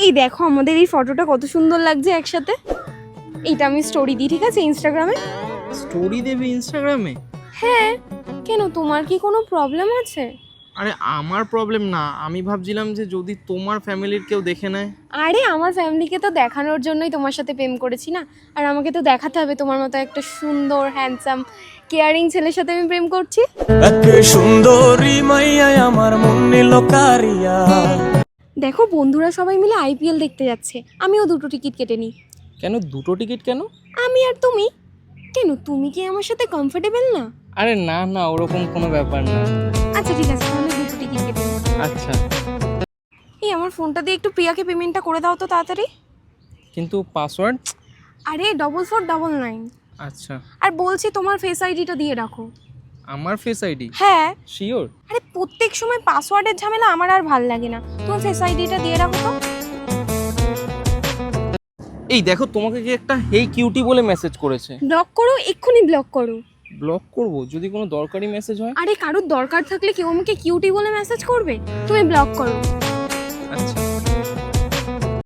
এই দেখো আমাদের এই ফটোটা কত সুন্দর লাগছে একসাথে। এইটা আমি স্টোরি দিই, ঠিক আছে, ইনস্টাগ্রামে। স্টোরি দেবে ইনস্টাগ্রামে? হ্যাঁ, কেন তোমার কি কোনো প্রবলেম আছে? আরে আমার প্রবলেম না, আমি ভাবছিলাম যে যদি তোমার ফ্যামিলির কেউ দেখে নেয়। আরে আমার ফ্যামিলিকে তো দেখানোর জন্যই তোমার সাথে প্রেম করেছি না, আর আমাকে তো দেখাতে হবে তোমার মতো একটা সুন্দর হ্যান্ডসাম কেয়ারিং ছেলের সাথে আমি প্রেম করছি। এক সুন্দরী মাইয়া আমার মন নিল কারিয়া। দেখো বন্ধুরা সবাই মিলে আইপিএল দেখতে যাচ্ছে, আমিও দুটো টিকিট কেটে নিই। কেন দুটো টিকিট কেন? আমি আর তুমি। কেন, তুমি কি আমার সাথে কমফোর্টেবল না? আরে না না, ওরকম কোনো ব্যাপার না। আচ্ছা ঠিক আছে, তাহলে দুটো টিকিট কেটে নিই। আচ্ছা, এই আমার ফোনটা দিয়ে একটু প্রিয়াকে পেমেন্টটা করে দাও তো তাড়াতাড়ি। কিন্তু পাসওয়ার্ড? আরে 4499। আচ্ছা, আর বলছি তোমার ফেস আইডিটা দিয়ে রাখো। আমার ফেস আইডি? হ্যাঁ। শিওর? আরে প্রত্যেক সময় পাসওয়ার্ডের ঝামেলা আমার আর ভাল লাগে না, তোমার ফেস আইডিটা দিয়ে রাখো তো। এই দেখো, তোমাকে কি একটা হেই কিউটি বলে মেসেজ করেছে। ব্লক করো, এক্ষুনি ব্লক করো। ব্লক করব যদি কোনো দরকারি মেসেজ হয়? আরে কারোর দরকার থাকলে কেউ আমাকে কিউটি বলে মেসেজ করবে? তুমি ব্লক করো। আচ্ছা।